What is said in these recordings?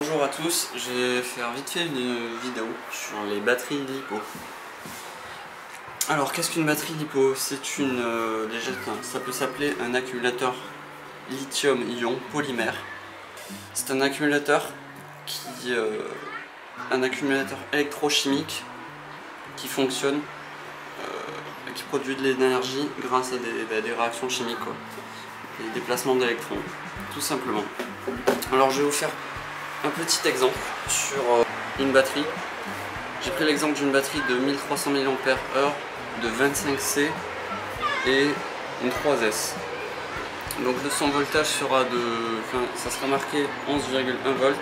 Bonjour à tous, je vais faire vite fait une vidéo sur les batteries LiPo. Alors qu'est-ce qu'une batterie LiPo? C'est une ça peut s'appeler un accumulateur lithium-ion polymère. C'est un accumulateur un accumulateur électrochimique qui fonctionne, qui produit de l'énergie grâce à des réactions chimiques, quoi. Des déplacements d'électrons, tout simplement. Alors je vais vous faire un petit exemple sur une batterie. J'ai pris l'exemple d'une batterie de 1300 mAh de 25C et une 3S. Donc son voltage sera ça sera marqué 11,1 volts,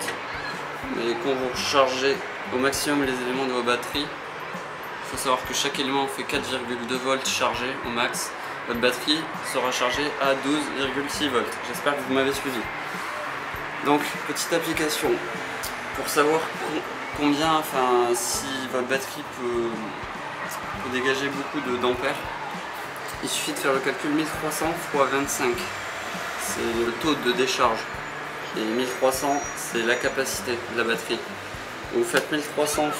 mais quand vous chargez au maximum les éléments de vos batteries, il faut savoir que chaque élément fait 4,2 volts chargé au max. Votre batterie sera chargée à 12,6 volts. J'espère que vous m'avez suivi. Donc, petite application pour savoir combien, si votre batterie peut dégager beaucoup d'ampères. Il suffit de faire le calcul 1300 x 25, c'est le taux de décharge, et 1300 c'est la capacité de la batterie. Vous faites 1300 x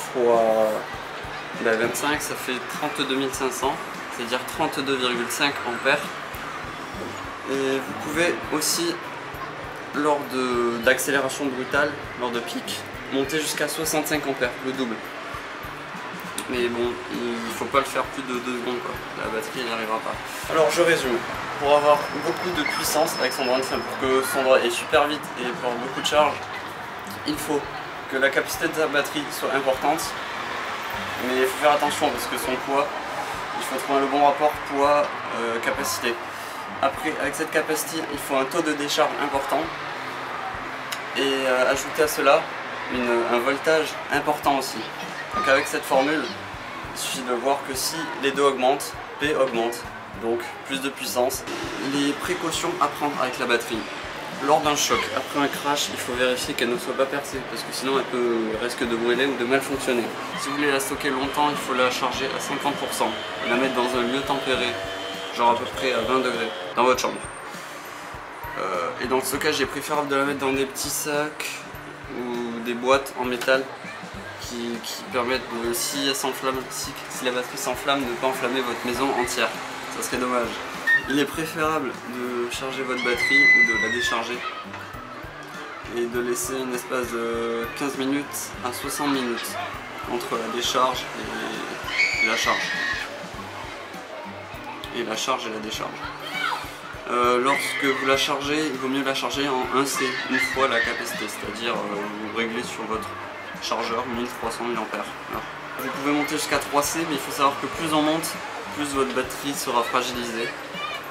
25, ça fait 32 500, c'est-à-dire 32,5 ampères. Et vous pouvez aussi, lors d'accélération brutale, lors de pic, monter jusqu'à 65 ampères, le double. Mais bon, il ne faut pas le faire plus de 2 secondes, quoi. La batterie n'y arrivera pas. Alors je résume. Pour avoir beaucoup de puissance avec son drain, pour que son drain ait super vite et pour avoir beaucoup de charge, il faut que la capacité de sa batterie soit importante. Mais il faut faire attention parce que son poids, il faut trouver le bon rapport poids-capacité. Après, avec cette capacité, il faut un taux de décharge important et ajouter à cela un voltage important aussi. Donc avec cette formule, il suffit de voir que si les deux augmentent, P augmente, donc plus de puissance. Les précautions à prendre avec la batterie. Lors d'un choc, après un crash, il faut vérifier qu'elle ne soit pas percée parce que sinon elle risque de brûler ou de mal fonctionner. Si vous voulez la stocker longtemps, il faut la charger à 50% et la mettre dans un lieu tempéré, genre à peu près à 20 degrés, dans votre chambre. Et dans le stockage, il est préférable de la mettre dans des petits sacs ou des boîtes en métal qui permettent de, si la batterie s'enflamme, de ne pas enflammer votre maison entière. Ça serait dommage. Il est préférable de charger votre batterie ou de la décharger et de laisser un espace de 15 minutes à 60 minutes entre la décharge et la charge. Et la charge et la décharge. Lorsque vous la chargez, il vaut mieux la charger en 1C, une fois la capacité, c'est-à-dire vous réglez sur votre chargeur 1300 mAh. Vous pouvez monter jusqu'à 3C, mais il faut savoir que plus on monte, plus votre batterie sera fragilisée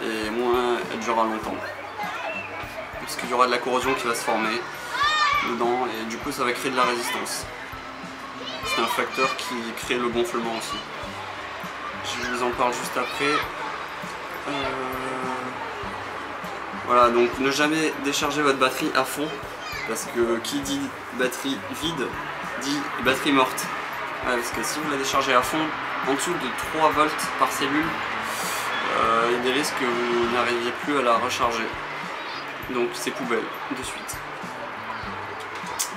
et moins elle durera longtemps. Parce qu'il y aura de la corrosion qui va se former dedans et du coup ça va créer de la résistance. C'est un facteur qui crée le gonflement aussi. Je vous en parle juste après. Voilà, donc ne jamais décharger votre batterie à fond, parce que qui dit batterie vide, dit batterie morte. Ouais, parce que si vous la déchargez à fond, en dessous de 3 volts par cellule, il y a des risques que vous n'arriviez plus à la recharger. Donc c'est poubelle, de suite.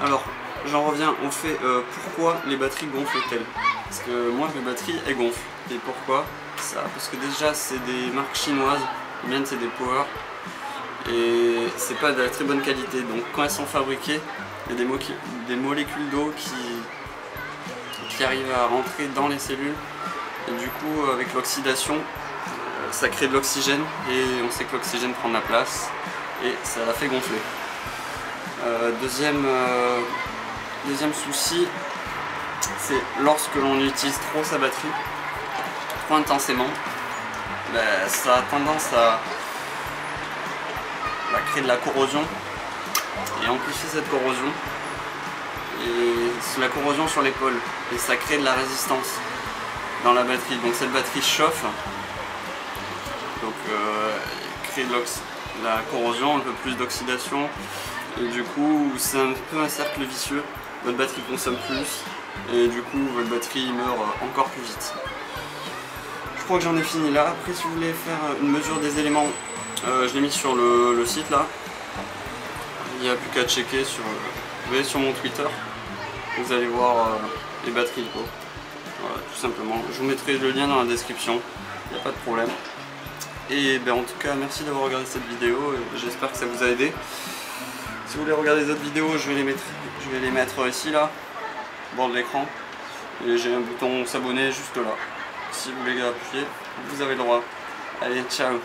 Alors, j'en reviens au fait, pourquoi les batteries gonflent-elles? Parce que moi, mes batteries, elles gonflent. Et pourquoi ça? Parce que déjà, c'est des marques chinoises, les miennes, c'est des Power. Et c'est pas de la très bonne qualité, donc quand elles sont fabriquées, il y a des molécules d'eau qui arrivent à rentrer dans les cellules et du coup avec l'oxydation ça crée de l'oxygène et on sait que l'oxygène prend de la place et ça la fait gonfler. Deuxième souci, c'est lorsque l'on utilise trop sa batterie, trop intensément, ça a tendance à créer de la corrosion et amplifier cette corrosion et c'est la corrosion sur l'épaule et ça crée de la résistance dans la batterie, donc cette batterie chauffe, donc crée de la corrosion, un peu plus d'oxydation et du coup c'est un peu un cercle vicieux, votre batterie consomme plus et du coup votre batterie meurt encore plus vite. Je crois que j'en ai fini là. Après si vous voulez faire une mesure des éléments, je l'ai mis sur le site là. Il n'y a plus qu'à checker sur Vous allez sur mon Twitter, vous allez voir les batteries quoi. Voilà, tout simplement. Je vous mettrai le lien dans la description, il n'y a pas de problème. Et ben, en tout cas, merci d'avoir regardé cette vidéo, j'espère que ça vous a aidé. Si vous voulez regarder les autres vidéos, je vais les mettre ici, là, au bord de l'écran. Et j'ai un bouton s'abonner juste là. Si vous voulez appuyer, vous avez le droit. Allez, ciao!